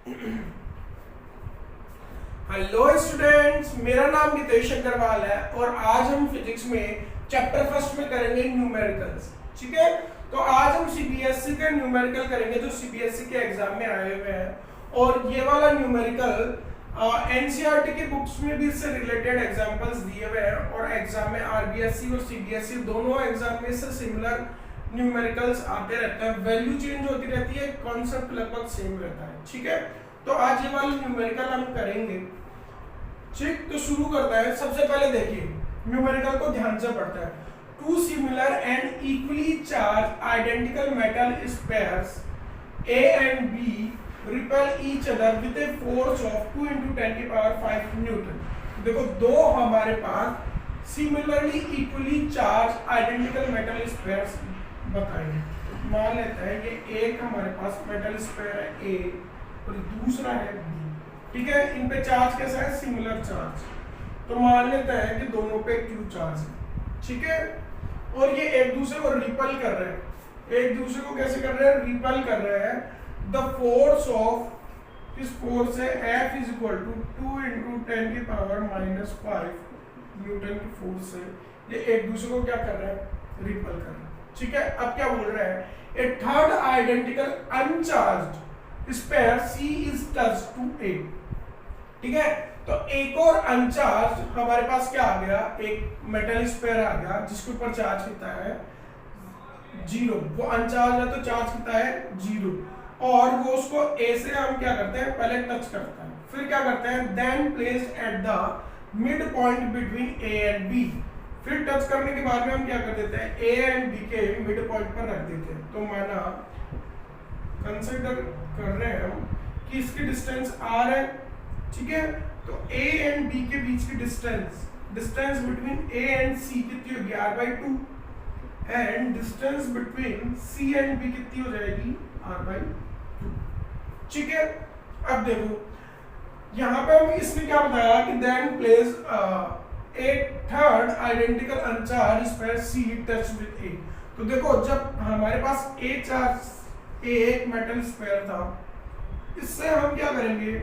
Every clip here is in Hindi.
हेलो स्टूडेंट्स, मेरा नाम नितेश अग्रवाल है और आज हम फिजिक्स में चैप्टर फर्स्ट में करेंगे न्यूमेरिकल्स। ठीक है, तो आज हम सीबीएसई के न्यूमेरिकल करेंगे जो सीबीएसई के एग्जाम में आए हुए हैं। और ये वाला न्यूमेरिकल एनसीईआरटी की बुक्स में भी इससे रिलेटेड एग्जांपल्स दिए हुए हैं और एग्जाम में आरबीएसई और सीबीएसई दोनों एग्जाम में इससे सिमिलर न्यूमेरिकल्स आते रहते हैं। वैल्यू चेंज होती रहती है, कॉन्सेप्ट लगभग सेम रहता है। ठीक है, तो आज ये वाला न्यूमेरिकल हम करेंगे। ठीक, तो शुरू करता है। सबसे पहले देखिए, न्यूमेरिकल को ध्यान से पढ़ते हैं। Two similar and equally charge identical metal spheres A and B repel each other with a force of 2 × 10⁵ newton. देखो, दो हमारे पास similarly equally charge identical metal spheres बताएंगे। मान लेते हैं ये एक हमारे पास मेटल स्पेयर है A और दूसरा है B। ठीक है, इन पे चार्ज कैसा है? Similar charge. तो मान लेते हैं कि दोनों पे Q चार्ज है। ठीक है, और ये एक दूसरे को रिपल कर रहे हैं। एक दूसरे को कैसे कर रहे हैं? रिपल कर रहे हैं। द फोर्स ऑफ, इस फोर्स है F = 2 × 10⁻⁻5 न्यूटन की फोर्स से ये एक दूसरे को क्या कर रहे हैं? रिपल कर रहे हैं। ठीक है, अब क्या बोल रहे हैं? A third identical uncharged sphere C is touched to A। ठीक है, तो एक और अनचार्ज हमारे पास क्या आ गया? एक मेटल स्पेयर आ गया जिसके ऊपर चार्ज कितना है? 0। वो अनचार्ज है तो चार्ज कितना है? 0। और वो उसको A से हम क्या करते हैं? पहले टच करते हैं, फिर क्या करते हैं? Then placed at the mid point between A and B। फिर टच करने के बाद में हम क्या कर देते हैं? A एंड B के मिड पॉइंट पर रख देते हैं। तो माना कंसीडर कर रहे हैं हम कि इसकी डिस्टेंस R है। ठीक है, तो A एंड B के बीच की distance between A and C कितनी होगी? R/2। And distance between C and B कितनी हो जाएगी? R/2। ठीक है, अब देखो यहाँ पे हम इसने क्या बताया कि then place a third identical uncharged sphere C touch with A। तो देखो, जब हमारे पास A एक मेटल स्पेयर था, इससे हम क्या करेंगे?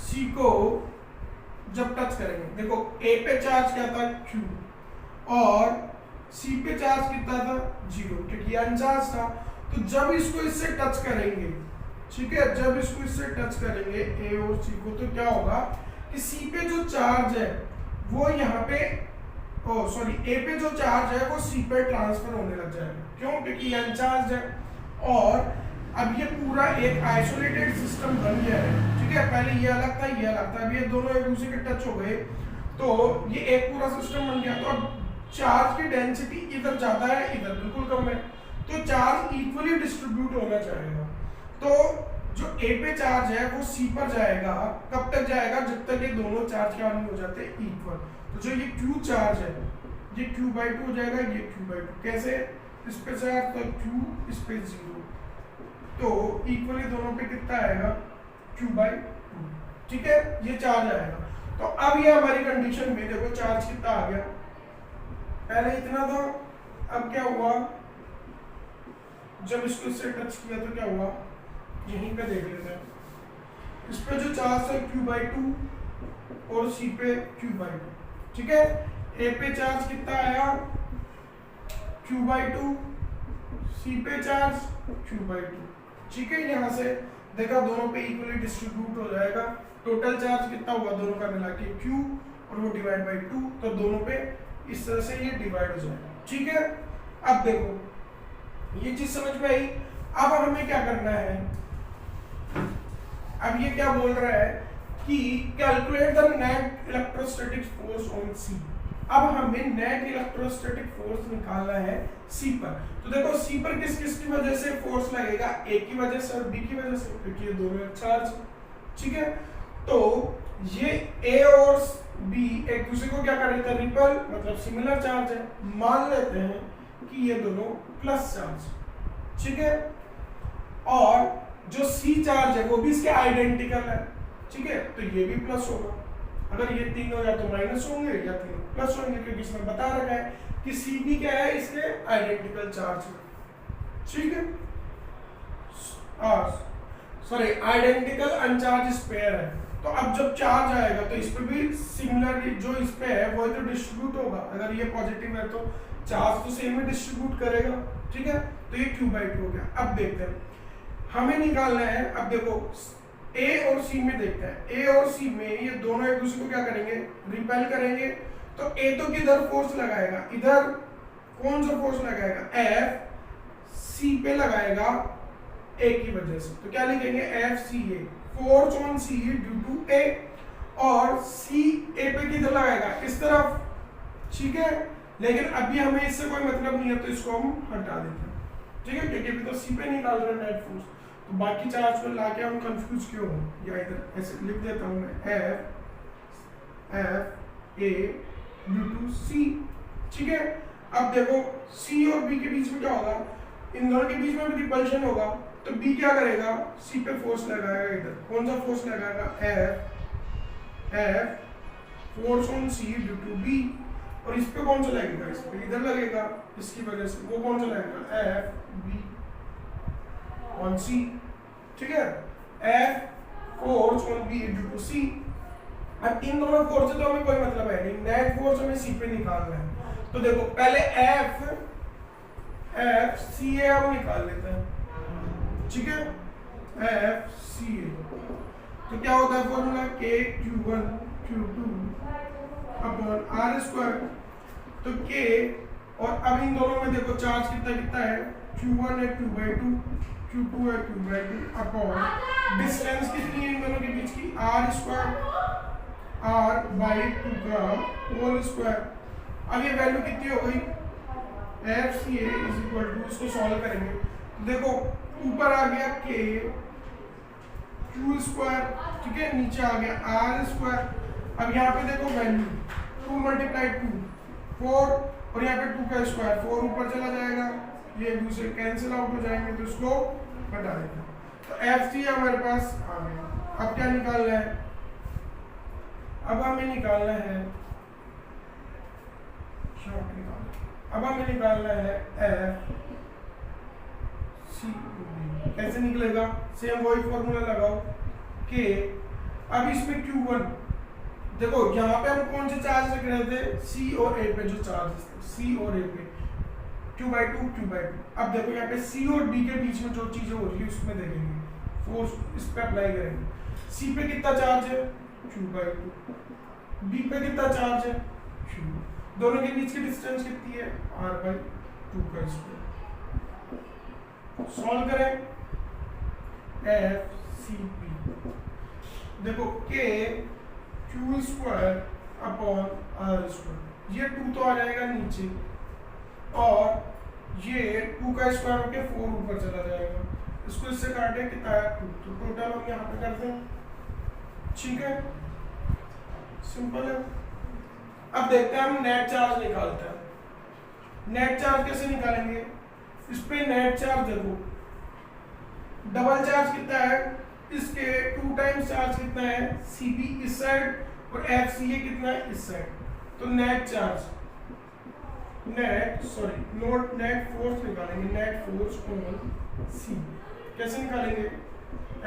C को जब टच करेंगे, देखो A पे चार्ज क्या था? Q, और C पे चार्ज कितना था? 0, क्योंकि अनचार्ज था। तो जब इसको इससे टच करेंगे, ठीक है, जब इसको इससे टच करेंगे A और C को, तो क्या होगा कि C पे जो चार्ज है वो यहाँ पे A पे जो चार्ज है वो C पे ट्रांसफर होने लग जाएगा। क्यों? क्योंकि अनचार्ज है। और अब ये पूरा एक आइसोलेटेड सिस्टम बन गया है। ठीक है, पहले ये अलग था, ये अलग था, अब ये दोनों एक दूसरे के टच हो गए तो ये एक पूरा सिस्टम बन गया। तो अब चार्ज की डेंसिटी इधर ज्यादा है, इधर बिल्कुल कम है, तो चार्ज इक्वली डिस्ट्रीब्यूट होना चाहिए। तो जो A पे चार्ज है वो C पर जाएगा। कब तक जाएगा? जब तक ये दोनों चार्ज क्या नहीं हो जाते? इक्वल। तो जो ये Q चार्ज है ये Q/2 हो जाएगा, ये Q/2। कैसे? इस पे चार्ज तो Q, इस पे 0, तो इक्वली दोनों पे कितना आएगा? Q/2। ठीक है, ये चार्ज आएगा। तो अब ये हमारी कंडीशन में देखो चार्ज कितना आ गया? पहले इतना था, अब क्या हुआ? जब इसको इससे टच किया तो क्या हुआ? यहीं पे देख लेते हैं। इस पे जो चार्ज है Q/2 और C पे Q/2। ठीक है, A पे चार्ज कितना आया? Q/2, C पे चार्ज Q/2। ठीक है, यहाँ से देखा दोनों पे इक्वली डिस्ट्रीब्यूट हो जाएगा। टोटल चार्ज कितना हुआ दोनों का मिला के? Q, और वो डिवाइड बाई 2, तो दोनों पे इस तरह से ये डिवाइड हो जाएगा। ठीक है, अब देखो ये चीज समझ में आई। अब हमें क्या करना है? अब ये क्या बोल रहा है कि calculate the net electrostatic force on C। अब हमें नेट इलेक्ट्रोस्टैटिक फोर्स निकालना है C पर। तो देखो C पर किस किस की वजह से फोर्स लगेगा? A की वजह से और B की वजह से, क्योंकि ये दोनों चार्ज। ठीक है, तो ये A और B एक दूसरे को क्या कर रहे थे? रिपल, मतलब सिमिलर चार्ज है। मान लेते हैं कि ये दोनों प्लस चार्ज। ठीक है, और जो C चार्ज है वो भी इसके आइडेंटिकल है। ठीक है, तो ये भी प्लस होगा। अगर ये 3 हो या तो माइनस होंगे या 3 प्लस होंगे, क्योंकि इसमें बता रखा है कि C भी क्या है? इसके आइडेंटिकल चार्ज है। ठीक है, सॉरी आइडेंटिकल अनचार्ज स्पेयर है, तो अब जब चार्ज आएगा तो इस पे भी सिमिलर जो इस पे है वो तो डिस्ट्रीब्यूट होगा। अगर ये पॉजिटिव है तो चार्ज तो सेम ही डिस्ट्रीब्यूट करेगा, ठीक है। तो ये Q/2 हो गया। अब देखते हैं हमें निकालना है। अब देखो A और C में देखते हैं, A और C में ये दोनों एक दूसरे को क्या करेंगे, रिपेल करेंगे। तो A तो किधर फोर्स लगाएगा, इधर कौन सा फोर्स लगाएगा, F C पे लगाएगा A की वजह से। तो क्या लिखेंगे, FCA force on C due to A, और C A पे किधर लगाएगा, इस तरफ, ठीक है। लेकिन अभी हमें इससे कोई मतलब नहीं है तो इसको हम हटा देते हैं, ठीक है, क्योंकि अभी तो C पे निकाल रहे हैं नेट फोर्स। तो बाकी चार्ज को लाके हम कंफ्यूज क्यों हो, या इधर ऐसे लिख देता हूं मैं F A due to C, ठीक है। अब देखो C और B के बीच में क्या होगा, इन दोनों के बीच में भी रिपल्शन होगा। तो B क्या करेगा, C पे फोर्स लगाएगा, इधर कौन सा फोर्स लगाएगा, F force on C due to B, और इस पे कौन सा लगेगा, इस पे इधर लगेगा, इसकी वजह से वो कौन सा लगेगा, F B ऑन C, ठीक है। F force on B due to C। अब इन दोनों फोर्स से तो हमें कोई मतलब है नहीं, नेट फोर्स हमें C पे निकालना है। तो देखो पहले FCA हम निकाल लेते हैं, ठीक है, FCA। तो क्या होता है formula, KQ1 Q2 upon R square. तो K, और अब इन दोनों में देखो चार्ज कितना कितना है, Q1 है Q/2, Q2 है Q/2 अपॉन डिस्टेंस कितनी है इन दोनों के बीच की, R स्क्वायर, R/2 का होल स्क्वायर। अब ये वैल्यू कितनी हो गई, FCA इज इक्वल टू, इसको सॉल्व करेंगे तो देखो ऊपर आ गया K Q स्क्वायर, ठीक है, नीचे आ गया R स्क्वायर। अब यहाँ पे देखो वैल्यू 2 × 2 4, और यहाँ पे 2 का स्क्वायर 4 ऊपर चला जाएगा, ये एक दूसरे कैंसिल आउट हो जाएंगे, तो इसको हटा देते हैं। तो FC हमारे पास आ गया। अब क्या निकालना है, अब हमें निकालना है, अब हमें निकालना है FC। कैसे निकलेगा, सेम वही फॉर्मूला लगाओ के। अब इसमें Q1 देखो, यहाँ पे हम कौन से चार्ज रख रहे थे, C और A पे जो चार्ज थे, C और A पे Q/2 Q/2। अब देखो यहाँ पे C और B के बीच में जो चीजें हो रही है उसमें देखेंगे, फोर्स इस पे अप्लाई करेंगे। C पे कितना चार्ज है, Q/2, B पे कितना चार्ज है, Q। दोनों के बीच की डिस्टेंस कितनी है, R/2 का स्क्वायर। सॉल्व करें, FCP देखो K Q square upon R square, ये 2 तो आ जाएगा नीचे, और ये 2 का स्क्वायर होके 4 ऊपर चला जाएगा। इसको इससे काटे कितना है, 2, तो टोटल हम यहाँ पे करते हैं, ठीक है, सिंपल है। अब देखते हैं हम नेट चार्ज निकालते हैं। नेट चार्ज कैसे निकालेंगे, इस पे नेट चार्ज देखो, डबल चार्ज कितना है, इसके 2 टाइम्स चार्ज कितना है, CB इस साइड, और FCA कितना है इस साइड। तो नेट चार्ज, नेट फोर्स निकालेंगे, नेट फोर्स ऑन C। कैसे निकालेंगे,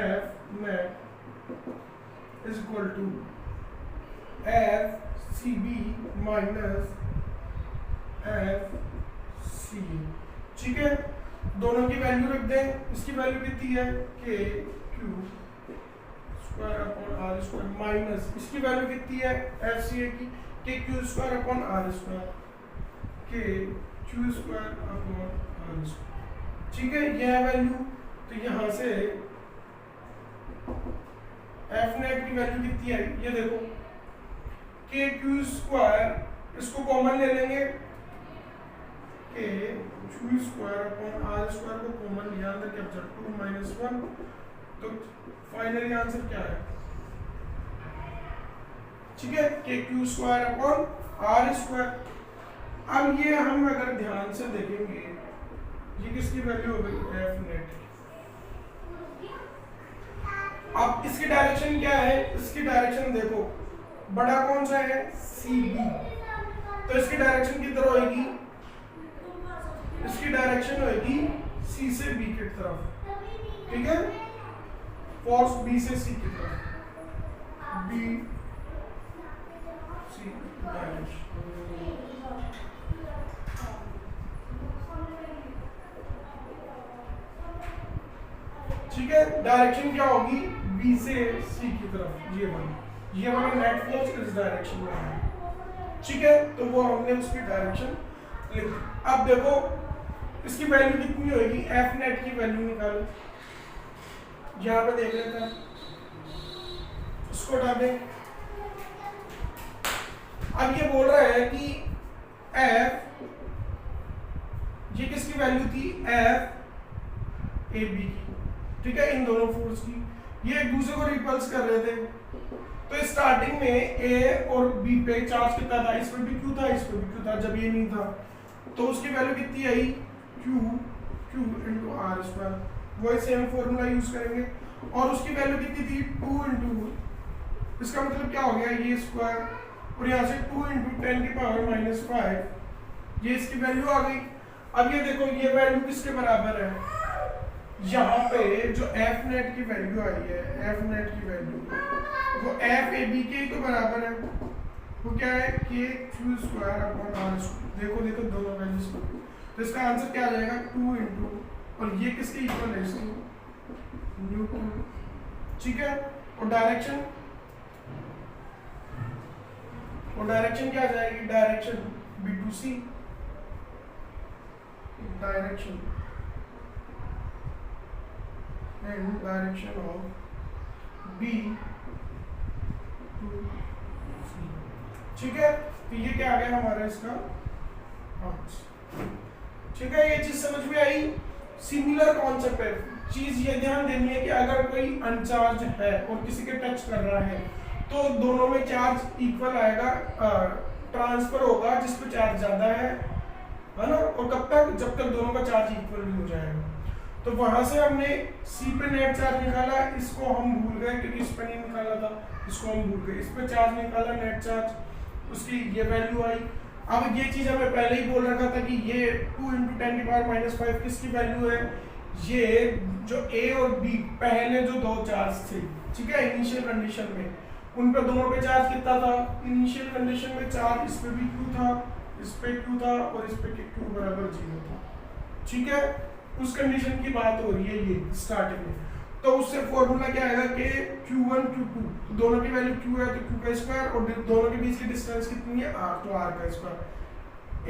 F net is equal to FCB minus FCA, ठीक है। दोनों की वैल्यू रख दें, इसकी वैल्यू कितनी है, K Q square upon R square, minus इसकी वैल्यू कितनी है, FCA की, K Q square upon R square, K Q square upon R square, ठीक है, यह है वैल्यू। तो यहाँ से F नेट की वैल्यू कितनी है, ये देखो K Q स्क्वायर, इसको कॉमन ले लेंगे, K Q square upon R square को कॉमन लिया, अंदर कैप्चर 2 - 1, तो फाइनली आंसर क्या है, ठीक है, K Q square upon R square. अब ये हम अगर ध्यान से देखेंगे, ये किसकी वैल्यू हो गई, F नेट। अब इसकी डायरेक्शन क्या है, इसकी डायरेक्शन देखो, बड़ा कौन सा है, CB, तो इसकी डायरेक्शन किधर होगी, इसकी डायरेक्शन होगी C से B की तरफ, ठीक है। फोर्स बी से सी की तरफ, बी सी डायरेक्शन। ठीक है, डायरेक्शन क्या होगी, बी से सी की तरफ, ये वाला नेट फ्लो इस डायरेक्शन में है। ठीक है, तो वो हमने उसकी डायरेक्शन लिख दी। अब देखो इसकी वैल्यू कितनी होगी, एफ नेट की वैल्यू निकालो, यहाँ पे देख लेते हैं, उसको हटा दें। अब ये बोल रहा है कि एफ, ये किसकी वैल्यू थी, एफ ए बी की, ठीक है, इन दोनों फोर्स की, ये एक दूसरे को रिपल्स कर रहे थे। तो स्टार्टिंग में ए और बी पे चार्ज कितना था, इस पे भी क्यू था, इस पे भी क्यू था, जब ये नहीं था तो उसकी वैल्यू कितनी आई, क्यू इंटू आर स्क्वायर, वही सेम फॉर्मूला यूज करेंगे। और उसकी वैल्यू कितनी थी, 2 इंटू, इसका मतलब क्या हो गया, ये स्क्वायर, और यहाँ से 2 इंटू 10 की पावर -5, ये इसकी वैल्यू आ गई। अब ये देखो ये वैल्यू किसके बराबर है, यहाँ पे जो एफ नेट की वैल्यू आई है, एफ नेट की वैल्यू वो एफ ए बी के तो बराबर है, वो क्या है, k q square upon r square. देखो दोनों वैल्यूज, तो इसका आंसर क्या आ जाएगा, 2 इंटू, और ये किसके इक्वल है, इसके न्यूटन। ठीक है, और डायरेक्शन क्या आ जाएगी, direction B to C, direction and direction of B to C. ठीक है, तो ये क्या आ गया हमारा इसका आंसर। ठीक है, ये चीज समझ में आई। सिमिलर कॉन्सेप्ट है, चीज ये ध्यान देनी है कि अगर कोई अनचार्ज है और किसी के टच कर रहा है तो दोनों में चार्ज इक्वल आएगा, ट्रांसफर होगा जिस पे चार्ज ज्यादा है ना, और कब तक, जब तक दोनों का चार्ज इक्वल नहीं हो जाएगा। तो वहां से हमने सी पे नेट चार्ज निकाला, इसको हम भूल गए क्योंकि इस पे नहीं निकाला था, इसको हम भूल गए, इस पे चार्ज निकाला नेट चार्ज, उसकी ये वैल्यू आई। अब ये चीज हमें पहले ही बोल रखा था कि ये 2 इंटू 10 की पावर -5 किसकी वैल्यू है, ये जो ए और बी पहले जो दो चार्ज थे, ठीक है, इनिशियल कंडीशन में, उन पे दोनों पे चार्ज कितना था, इनिशियल कंडीशन में चार्ज इस पे भी क्यू था, इस पे क्यू था, और इस पे क्यू बराबर 0 था। ठीक है, उस कंडीशन की बात हो रही है ये स्टार्टिंग में। तो उससे फॉर्मूला क्या आएगा कि Q1 Q2, तो दोनों की वैल्यू Q है तो Q का स्क्वायर, और दोनों के बीच की डिस्टेंस कितनी है, R, तो R का स्क्वायर।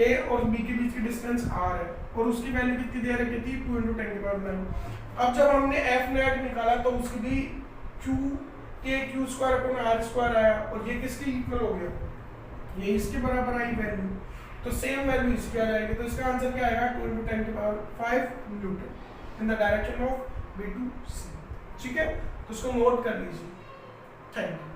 A और B के बीच की डिस्टेंस R है, और उसकी वैल्यू कितनी दे रखी थी, 2 इंटू 10 की पावर 9। अब जब हमने F नेट निकाला तो उसकी भी Q के Q square upon R square आया, और ये किसके इक्वल हो गया, ये इसके बराबर आई वैल्यू, तो सेम वैल्यू इसकी आ जाएगी। तो इसका आंसर क्या आएगा, 2 इंटू 10 की power 5 newton in the direction of B to C। ठीक है, तो उसको नोट कर लीजिए। Thank you.